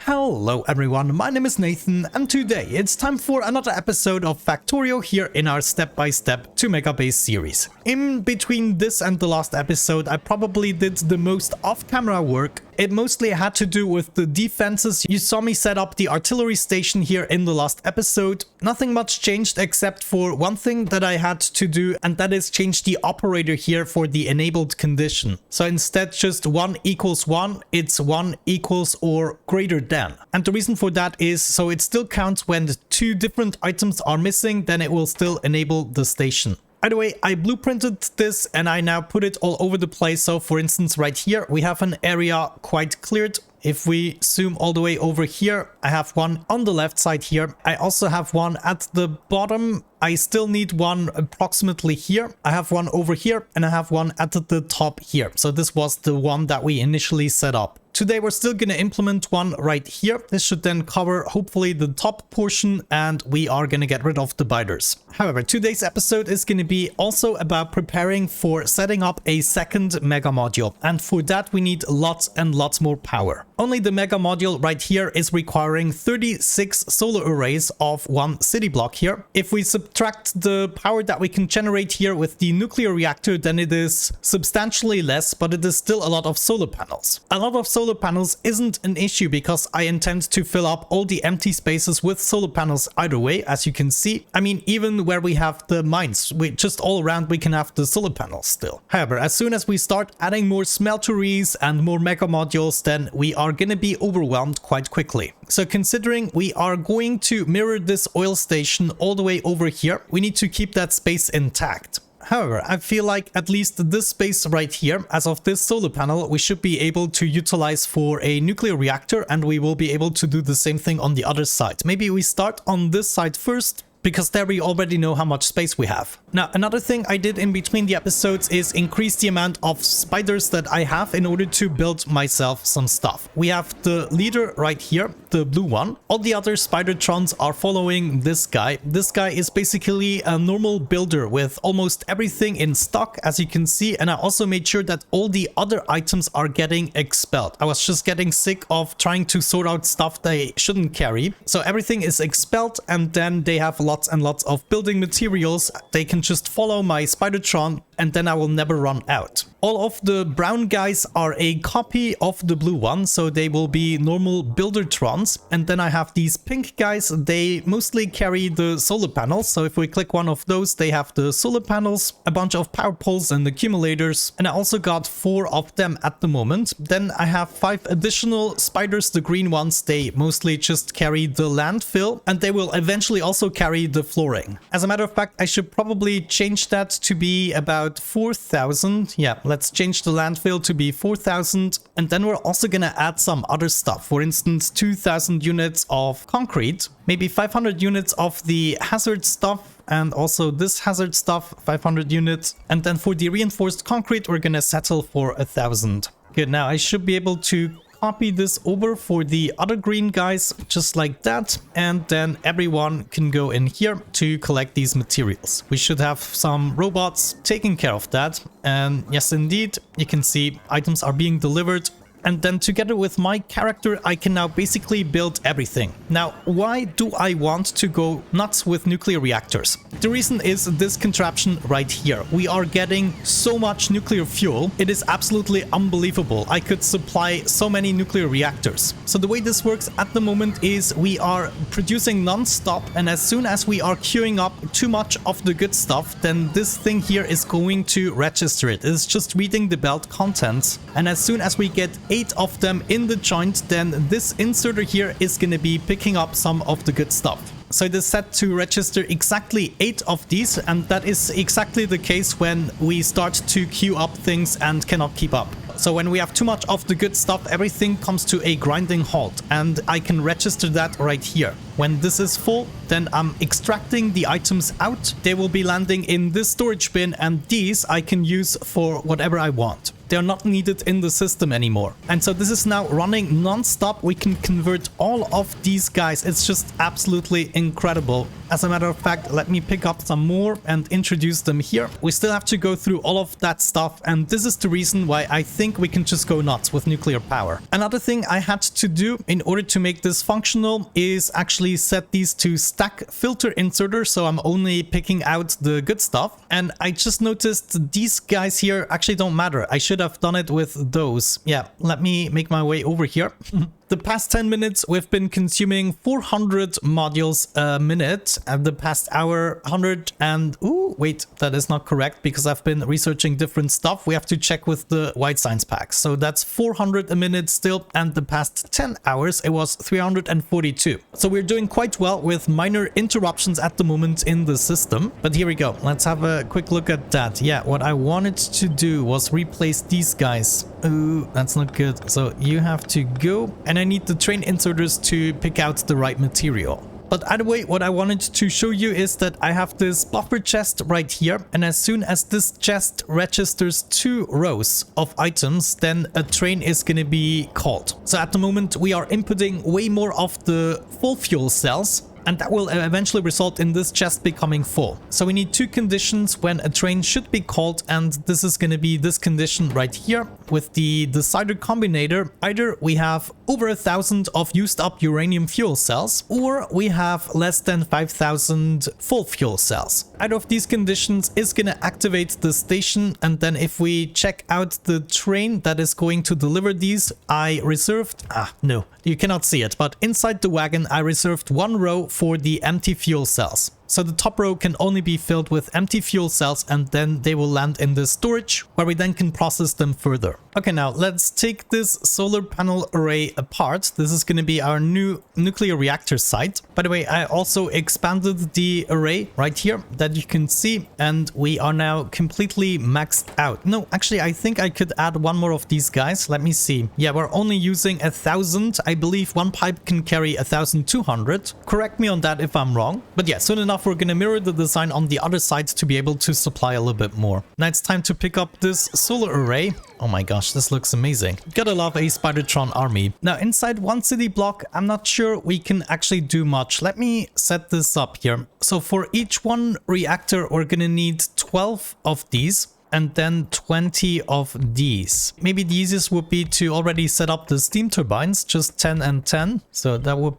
Hello everyone, my name is Nathan and today it's time for another episode of Factorio here in our step-by-step to Megabase series. In between this and the last episode, I probably did the most off-camera work. It mostly had to do with the defenses. You saw me set up the artillery station here in the last episode. Nothing much changed except for one thing that I had to do, and that is change the operator here for the enabled condition. So instead just 1 equals 1, it's 1 equals or greater than. And the reason for that is so it still counts when the 2 different items are missing, then it will still enable the station. By the way, I blueprinted this and I now put it all over the place. So for instance, right here, we have an area quite cleared. If we zoom all the way over here, I have one on the left side here. I also have one at the bottom. I still need one approximately here. I have one over here and I have one at the top here. So this was the one that we initially set up. Today we're still going to implement one right here. This should then cover hopefully the top portion and we are going to get rid of the biters. However, today's episode is going to be also about preparing for setting up a second mega module. And for that we need lots and lots more power. Only the mega module right here is requiring 36 solar arrays of one city block here. If we subtract the power that we can generate here with the nuclear reactor, then it is substantially less, but it is still a lot of solar panels. A lot of solar panels isn't an issue because I intend to fill up all the empty spaces with solar panels either way, as you can see. I mean, even where we have the mines, just all around we can have the solar panels still. However, as soon as we start adding more smelteries and more mega modules, then we are going to be overwhelmed quite quickly. So considering we are going to mirror this oil station all the way over here, we need to keep that space intact. However, I feel like at least this space right here, as of this solar panel, we should be able to utilize for a nuclear reactor, and we will be able to do the same thing on the other side. Maybe we start on this side first, because there we already know how much space we have. Now, another thing I did in between the episodes is increase the amount of spiders that I have in order to build myself some stuff. We have the leader right here, the blue one. All the other spidertrons are following this guy. This guy is basically a normal builder with almost everything in stock, as you can see. And I also made sure that all the other items are getting expelled. I was just getting sick of trying to sort out stuff they shouldn't carry. So everything is expelled, and then they have lots and lots of building materials. They can just follow my spidertron and then I will never run out. All of the brown guys are a copy of the blue one, so they will be normal buildertrons. And then I have these pink guys, they mostly carry the solar panels. So if we click one of those, they have the solar panels, a bunch of power poles and accumulators. And I also got 4 of them at the moment. Then I have 5 additional spiders, the green ones, they mostly just carry the landfill and they will eventually also carry the flooring. As a matter of fact, I should probably change that to be about 4,000. Yeah, let's change the landfill to be 4,000. And then we're also gonna add some other stuff. For instance, 2,000 units of concrete, maybe 500 units of the hazard stuff, and also this hazard stuff, 500 units. And then for the reinforced concrete, we're gonna settle for 1,000. Good, now I should be able to copy this over for the other green guys, just like that, and then everyone can go in here to collect these materials. We should have some robots taking care of that, and yes indeed, you can see items are being delivered. And then together with my character, I can now basically build everything. Now, why do I want to go nuts with nuclear reactors? The reason is this contraption right here. We are getting so much nuclear fuel. It is absolutely unbelievable. I could supply so many nuclear reactors. So the way this works at the moment is we are producing non-stop, and as soon as we are queuing up too much of the good stuff, then this thing here is going to register it. It's just reading the belt contents, and as soon as we get 8 of them in the joint, then this inserter here is going to be picking up some of the good stuff. So it is set to register exactly 8 of these, and that is exactly the case when we start to queue up things and cannot keep up. So when we have too much of the good stuff, everything comes to a grinding halt, and I can register that right here. When this is full, then I'm extracting the items out. They will be landing in this storage bin, and these I can use for whatever I want. they're not needed in the system anymore. And so this is now running non-stop. We can convert all of these guys. It's just absolutely incredible. As a matter of fact, let me pick up some more and introduce them here. We still have to go through all of that stuff, and this is the reason why I think we can just go nuts with nuclear power. Another thing I had to do in order to make this functional is actually set these to stack filter inserter, so I'm only picking out the good stuff. And I just noticed these guys here actually don't matter. I should have done it with those. Yeah, let me make my way over here. The past 10 minutes, we've been consuming 400 modules a minute, and the past hour, 100 and... Ooh, wait, that is not correct because I've been researching different stuff. We have to check with the white science pack. So that's 400 a minute still, and the past 10 hours, it was 342. So we're doing quite well with minor interruptions at the moment in the system. But here we go. Let's have a quick look at that. Yeah, what I wanted to do was replace these guys. Ooh, that's not good. So you have to go, and I need the train inserters to pick out the right material. But either way, what I wanted to show you is that I have this buffer chest right here, and as soon as this chest registers 2 rows of items, then a train is going to be called. So at the moment, we are inputting way more of the full fuel cells, and that will eventually result in this chest becoming full. So we need 2 conditions when a train should be called, and this is going to be this condition right here with the decider combinator. Either we have over 1,000 of used up uranium fuel cells, or we have less than 5,000 full fuel cells. Either of these conditions is going to activate the station, and then if we check out the train that is going to deliver these, I reserved... no, you cannot see it, but inside the wagon I reserved 1 row for the empty fuel cells. So the top row can only be filled with empty fuel cells, and then they will land in the storage where we then can process them further. Okay, now let's take this solar panel array apart. This is going to be our new nuclear reactor site. By the way, I also expanded the array right here that you can see, and we are now completely maxed out. No, actually, I think I could add 1 more of these guys. Let me see. Yeah, we're only using 1,000. I believe 1 pipe can carry 1,200. Correct me on that if I'm wrong. But yeah, soon enough, we're going to mirror the design on the other side to be able to supply a little bit more. Now it's time to pick up this solar array. Oh my gosh, this looks amazing. Gotta love a Spidertron army. Now inside one city block, I'm not sure we can actually do much. Let me set this up here. So for each one reactor, we're gonna need 12 of these, and then 20 of these. Maybe the easiest would be to already set up the steam turbines, just 10 and 10. So that would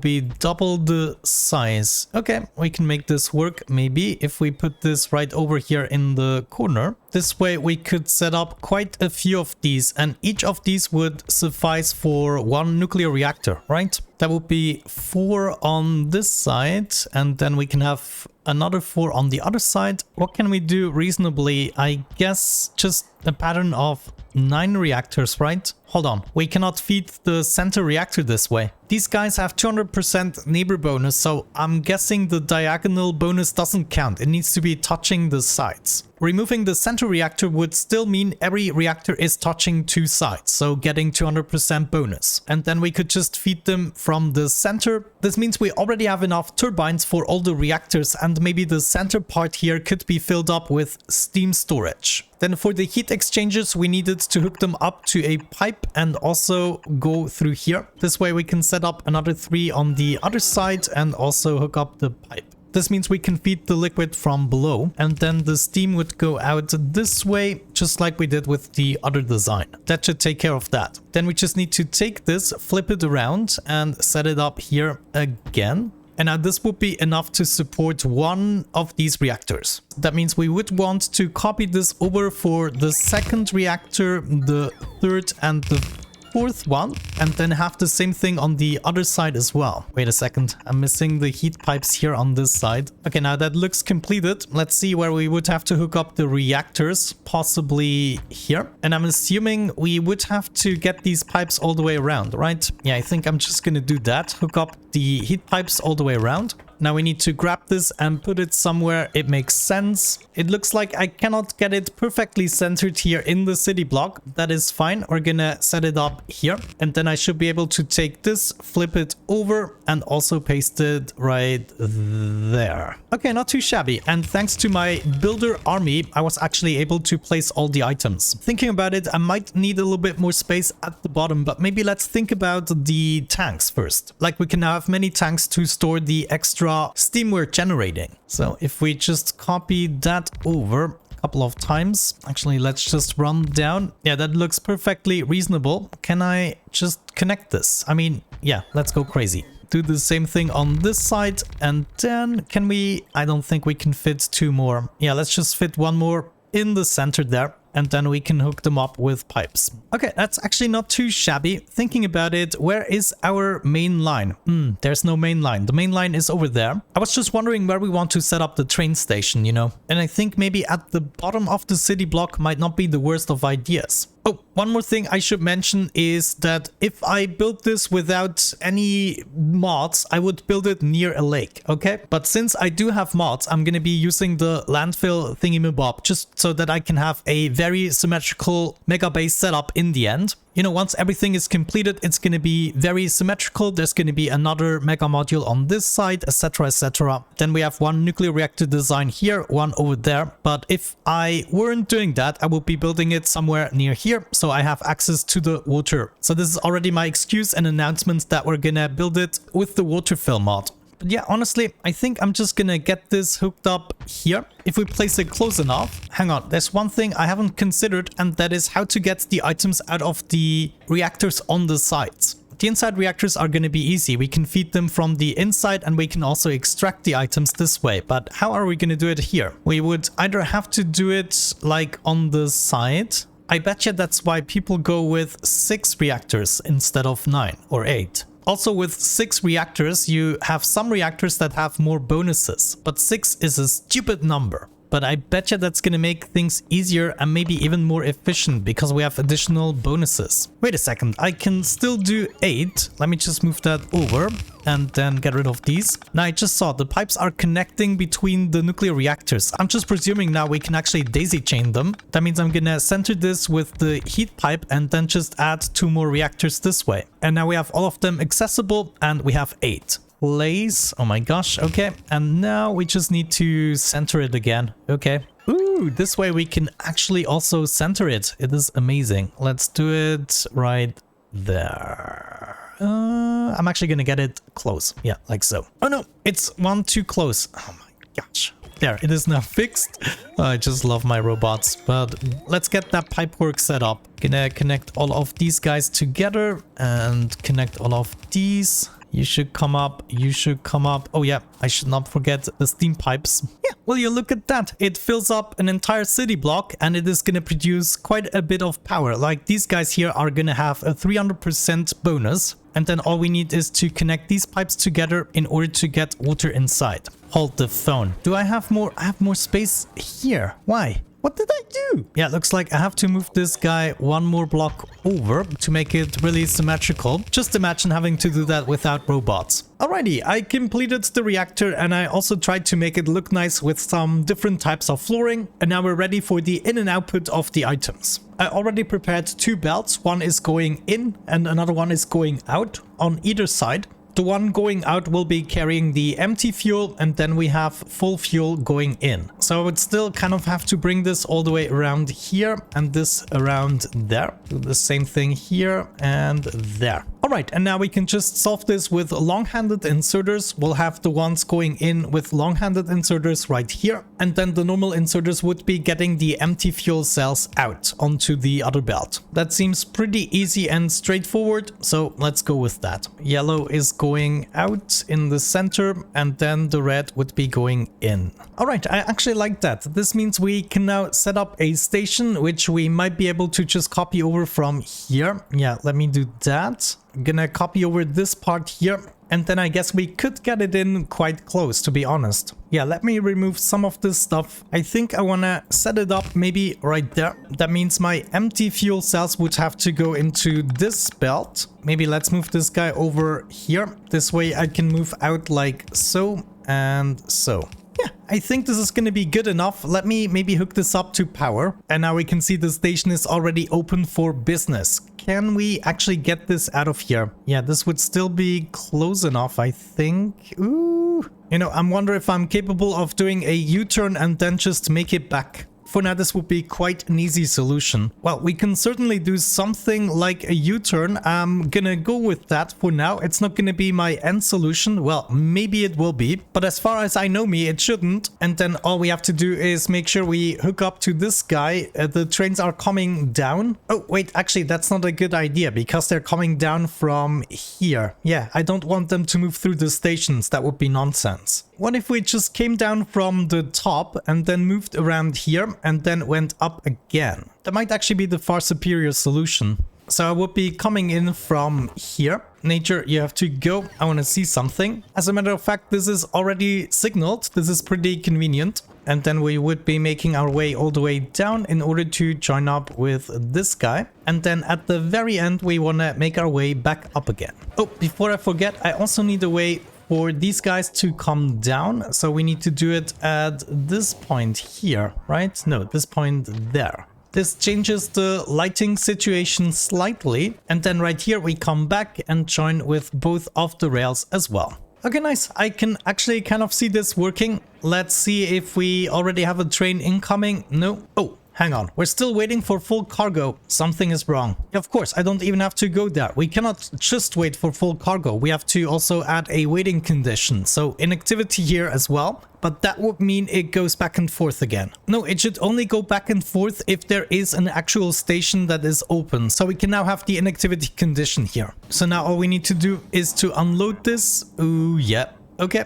be double the size. Okay, we can make this work maybe if we put this right over here in the corner. This way we could set up quite a few of these, and each of these would suffice for 1 nuclear reactor, right? That would be 4 on this side, and then we can have another 4 on the other side. What can we do reasonably? I guess just a pattern of 9 reactors, right? Hold on, we cannot feed the center reactor this way. These guys have 200% neighbor bonus, so I'm guessing the diagonal bonus doesn't count. It needs to be touching the sides. Removing the center reactor would still mean every reactor is touching 2 sides, so getting 200% bonus. And then we could just feed them from the center. This means we already have enough turbines for all the reactors, and maybe the center part here could be filled up with steam storage. Then for the heat exchangers, we needed to hook them up to a pipe and also go through here. This way we can set up another 3 on the other side and also hook up the pipe. This means we can feed the liquid from below, and then the steam would go out this way, just like we did with the other design. That should take care of that. Then we just need to take this, flip it around, and set it up here again. And now this would be enough to support 1 of these reactors. That means we would want to copy this over for the 2nd reactor, the 3rd and the 4th one, and then have the same thing on the other side as well. Wait a second, I'm missing the heat pipes here on this side. Okay, now that looks completed. Let's see where we would have to hook up the reactors, possibly here. And I'm assuming we would have to get these pipes all the way around, right? Yeah, I think I'm just gonna do that. Hook up the heat pipes all the way around. Now we need to grab this and put it somewhere it makes sense. It looks like I cannot get it perfectly centered here in the city block. That is fine. We're gonna set it up here, and then I should be able to take this, flip it over, and also paste it right there. Okay, not too shabby. And thanks to my builder army, I was actually able to place all the items. Thinking about it, I might need a little bit more space at the bottom, but maybe let's think about the tanks first. Like, we can now have many tanks to store the extra steam we're generating. So if we just copy that over a couple of times, actually, let's just run down. Yeah, that looks perfectly reasonable. Can I just connect this? I mean, yeah, let's go crazy. Do the same thing on this side, and then can we... I don't think we can fit two more. Yeah, let's just fit one more in the center there, and then we can hook them up with pipes. Okay, that's actually not too shabby. Thinking about it, where is our main line? There's no main line. The main line is over there. I was just wondering where we want to set up the train station, you know? And I think maybe at the bottom of the city block might not be the worst of ideas. Oh, one more thing I should mention is that if I built this without any mods, I would build it near a lake, okay? But since I do have mods, I'm gonna be using the landfill thingy-mabob just so that I can have a very symmetrical Megabase setup in the end. You know, once everything is completed, it's going to be very symmetrical. There's going to be another mega module on this side, etc, etc. Then we have one nuclear reactor design here, one over there. But if I weren't doing that, I would be building it somewhere near here, so I have access to the water. So this is already my excuse and announcement that we're going to build it with the water fill mod. But yeah, honestly, I think I'm just gonna get this hooked up here. If we place it close enough... Hang on, there's one thing I haven't considered, and that is how to get the items out of the reactors on the sides. The inside reactors are going to be easy. We can feed them from the inside, and we can also extract the items this way. But how are we going to do it here? We would either have to do it like on the side. I bet you that's why people go with 6 reactors instead of 9 or 8. Also, with 6 reactors, you have some reactors that have more bonuses, but 6 is a stupid number. But I bet you that's gonna make things easier and maybe even more efficient because we have additional bonuses. Wait a second, I can still do 8. Let me just move that over and then get rid of these. Now I just saw the pipes are connecting between the nuclear reactors. I'm just presuming now we can actually daisy chain them. That means I'm gonna center this with the heat pipe and then just add 2 more reactors this way. And now we have all of them accessible and we have 8. Place. Oh my gosh. Okay. And now we just need to center it again. Okay. Ooh, this way we can actually also center it. It is amazing. Let's do it right there. I'm actually gonna get it close. Yeah, like so. Oh no, it's one too close. Oh my gosh. There, it is now fixed. I just love my robots. But let's get that pipework set up. Gonna connect all of these guys together and connect all of these. You should come up. You should come up. Oh yeah, I should not forget the steam pipes. Yeah, well, you look at that. It fills up an entire city block and it is going to produce quite a bit of power. Like these guys here are going to have a 300% bonus. And then all we need is to connect these pipes together in order to get water inside. Hold the phone. Do I have more? I have more space here. Why? What did I do? Yeah, it looks like I have to move this guy one more block over to make it really symmetrical. Just imagine having to do that without robots. Alrighty, I completed the reactor and I also tried to make it look nice with some different types of flooring. And now we're ready for the in and output of the items. I already prepared 2 belts. One is going in and another one is going out on either side. The one going out will be carrying the empty fuel and then we have full fuel going in. So I would still kind of have to bring this all the way around here and this around there. Do the same thing here and there. Alright, and now we can just solve this with long-handed inserters. We'll have the ones going in with long-handed inserters right here. And then the normal inserters would be getting the empty fuel cells out onto the other belt. That seems pretty easy and straightforward, so let's go with that. Yellow is going out in the center and then the red would be going in. Alright, I actually like that. This means we can now set up a station which we might be able to just copy over from here. Yeah, let me do that. I'm gonna copy over this part here and then I guess we could get it in quite close, to be honest. Yeah, let me remove some of this stuff. I think I wanna set it up maybe right there. That means my empty fuel cells would have to go into this belt. Maybe let's move this guy over here. This way I can move out like so. and so. Yeah, I think this is going to be good enough. Let me maybe hook this up to power. And now we can see the station is already open for business. Can we actually get this out of here? Yeah, this would still be close enough, I think. Ooh. You know, I wonder if I'm capable of doing a U-turn and then just make it back. For now, this would be quite an easy solution. Well, we can certainly do something like a U-turn. I'm gonna go with that for now. It's not gonna be my end solution. Well, maybe it will be, but as far as I know me, it shouldn't. And then all we have to do is make sure we hook up to this guy. The trains are coming down. Oh, wait, actually, that's not a good idea because they're coming down from here. Yeah, I don't want them to move through the stations. That would be nonsense. What if we just came down from the top and then moved around here and then went up again? That might actually be the far superior solution. So I would be coming in from here. Nature, you have to go. I want to see something. As a matter of fact, this is already signaled. This is pretty convenient. And then we would be making our way all the way down in order to join up with this guy. And then at the very end, we want to make our way back up again. Oh, before I forget, I also need a way for these guys to come down. So we need to do it at this point here, right? No, this point there. This changes the lighting situation slightly. And then right here, we come back and join with both of the rails as well. Okay, nice. I can actually kind of see this working. Let's see if we already have a train incoming. No. Oh, hang on. We're still waiting for full cargo. Something is wrong. Of course, I don't even have to go there. We cannot just wait for full cargo. We have to also add a waiting condition. So inactivity here as well. But that would mean it goes back and forth again. No, it should only go back and forth if there is an actual station that is open. So we can now have the inactivity condition here. So now all we need to do is to unload this. Ooh, yeah. Okay.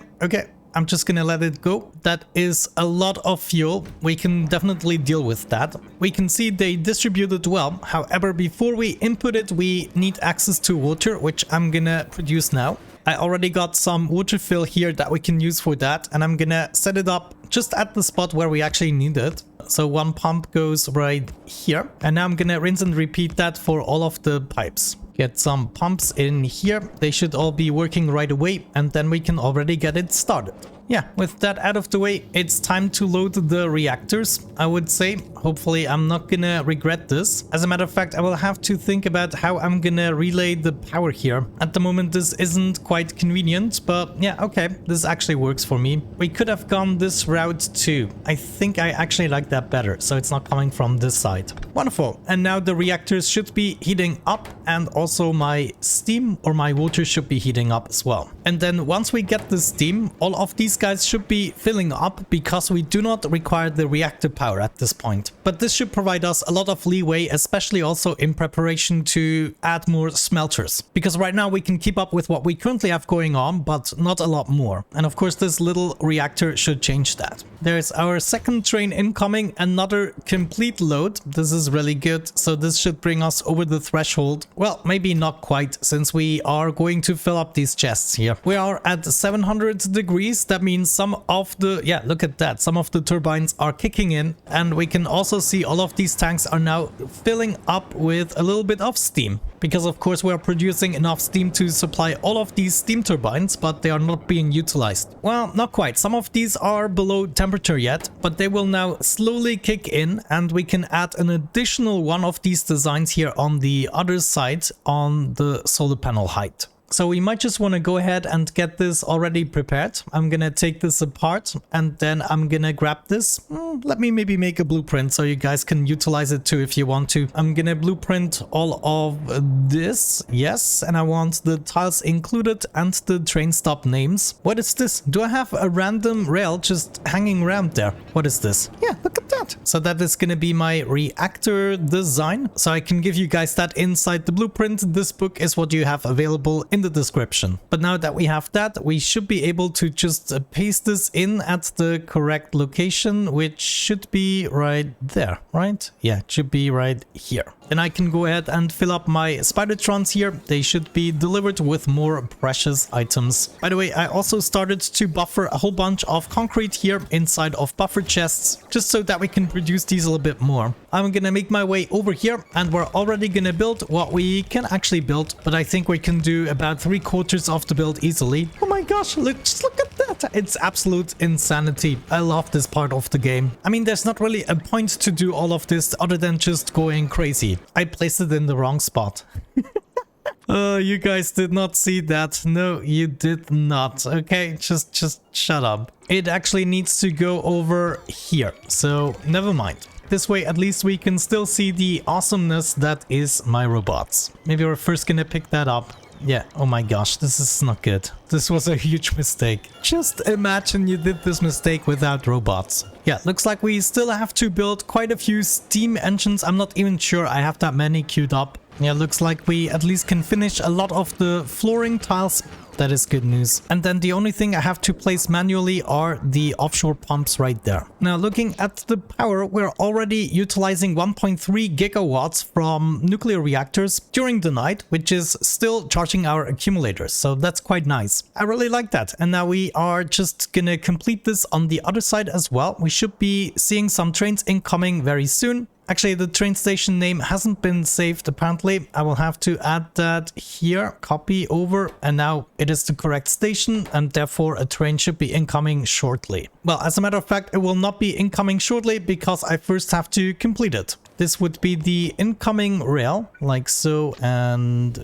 I'm just gonna let it go. That is a lot of fuel. We can definitely deal with that. We can see they distributed well. However, before we input it, we need access to water, which I'm gonna produce now. I already got some water fill here that we can use for that, and I'm gonna set it up just at the spot where we actually need it. So one pump goes right here, and now I'm gonna rinse and repeat that for all of the pipes. Get some pumps in here. They should all be working right away, and then we can already get it started. Yeah, with that out of the way, it's time to load the reactors, I would say. Hopefully, I'm not gonna regret this. As a matter of fact, I will have to think about how I'm gonna relay the power here. At the moment, this isn't quite convenient, but yeah, okay, this actually works for me. We could have gone this route too. I think I actually like that better, so it's not coming from this side. Wonderful. And now the reactors should be heating up, and also my steam or my water should be heating up as well. And then once we get the steam, all of these guys should be filling up because we do not require the reactor power at this point. But this should provide us a lot of leeway, especially also in preparation to add more smelters. Because right now we can keep up with what we currently have going on, but not a lot more. And of course this little reactor should change that. There's our second train incoming, another complete load. This is really good. So this should bring us over the threshold. Well, maybe not quite, since we are going to fill up these chests here. We are at 700 degrees. That means some of the, yeah, look at that. Some of the turbines are kicking in, and we can also see all of these tanks are now filling up with a little bit of steam. Because of course we are producing enough steam to supply all of these steam turbines, but they are not being utilized. Well, not quite. Some of these are below temperature yet, but they will now slowly kick in, and we can add an additional one of these designs here on the other side on the solar panel height. So we might just want to go ahead and get this already prepared. I'm gonna take this apart, and then I'm gonna grab this. Let me maybe make a blueprint so you guys can utilize it too if you want to. I'm gonna blueprint all of this. Yes, and I want the tiles included and the train stop names. What is this? Do I have a random rail just hanging around there? What is this? Yeah, look at that. So that is gonna be my reactor design. So I can give you guys that inside the blueprint. This book is what you have available in the description. But now that we have that, we should be able to just paste this in at the correct location, which should be right there, right? Yeah, it should be right here. Then I can go ahead and fill up my Spidertrons here. They should be delivered with more precious items. By the way, I also started to buffer a whole bunch of concrete here inside of buffer chests, just so that we we can produce these a little bit more. I'm gonna make my way over here, and we're already gonna build what we can actually build, but I think we can do about 3/4 of the build easily. Oh my gosh, look, just look at that. It's absolute insanity. I love this part of the game. I mean, there's not really a point to do all of this other than just going crazy. I placed it in the wrong spot. You guys did not see that. No, you did not. Okay, just shut up. It actually needs to go over here, so never mind. This way, at least we can still see the awesomeness that is my robots. Maybe we're first gonna pick that up. Yeah, oh my gosh, this is not good. This was a huge mistake. Just imagine you did this mistake without robots. Yeah, looks like we still have to build quite a few steam engines. I'm not even sure I have that many queued up. Yeah, looks like we at least can finish a lot of the flooring tiles. That is good news. And then the only thing I have to place manually are the offshore pumps right there. Now, looking at the power, we're already utilizing 1.3 gigawatts from nuclear reactors during the night, which is still charging our accumulators. So that's quite nice. I really like that. And now we are just gonna complete this on the other side as well. We should be seeing some trains incoming very soon. Actually, the train station name hasn't been saved apparently. I will have to add that here, copy over, and now it is the correct station, and therefore a train should be incoming shortly. Well, as a matter of fact, it will not be incoming shortly because I first have to complete it. This would be the incoming rail, like so, and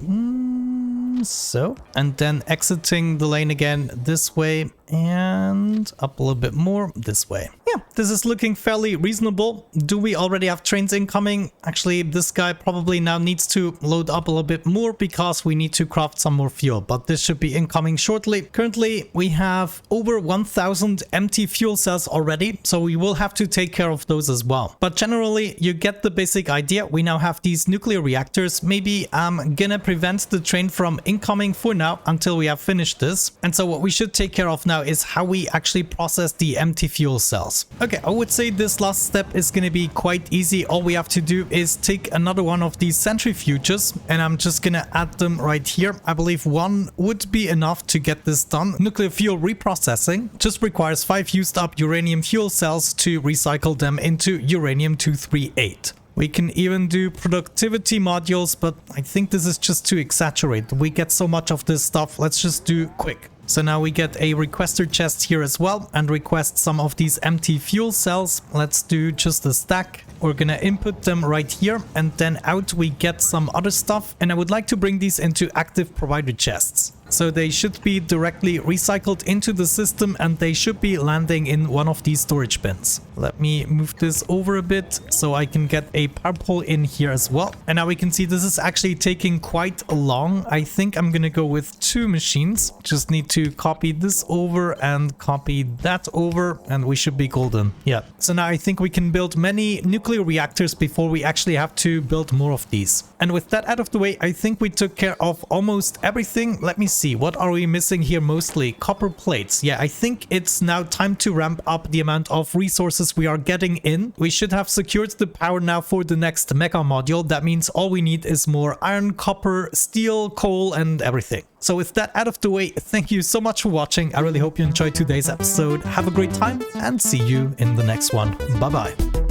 so, and then exiting the lane again this way and up a little bit more this way. Yeah, this is looking fairly reasonable. Do we already have trains incoming? Actually, this guy probably now needs to load up a little bit more because we need to craft some more fuel, but this should be incoming shortly. Currently, we have over 1,000 empty fuel cells already, so we will have to take care of those as well. But generally, you get the basic idea. We now have these nuclear reactors. Maybe I'm gonna prevent the train from incoming for now until we have finished this. And so what we should take care of now is how we actually process the empty fuel cells. Okay, I would say this last step is going to be quite easy. All we have to do is take another one of these centrifuges, and I'm just going to add them right here. I believe one would be enough to get this done. Nuclear fuel reprocessing just requires 5 used up uranium fuel cells to recycle them into uranium-238. We can even do productivity modules, but I think this is just too exaggerated. We get so much of this stuff. Let's just do quick. So now we get a requester chest here as well and request some of these empty fuel cells. Let's do just a stack. We're gonna input them right here, and then out we get some other stuff. And I would like to bring these into active provider chests. So they should be directly recycled into the system, and they should be landing in one of these storage bins. Let me move this over a bit so I can get a power pole in here as well. And now we can see this is actually taking quite long. I think I'm gonna go with 2 machines. Just need to copy this over and copy that over, and we should be golden. Yeah, so now I think we can build many nuclear reactors before we actually have to build more of these. And with that out of the way, I think we took care of almost everything. Let me see, what are we missing here mostly? Copper plates. Yeah, I think it's now time to ramp up the amount of resources we are getting in. We should have secured the power now for the next mega module. That means all we need is more iron, copper, steel, coal, and everything. So with that out of the way, thank you so much for watching. I really hope you enjoyed today's episode. Have a great time and see you in the next one. Bye bye.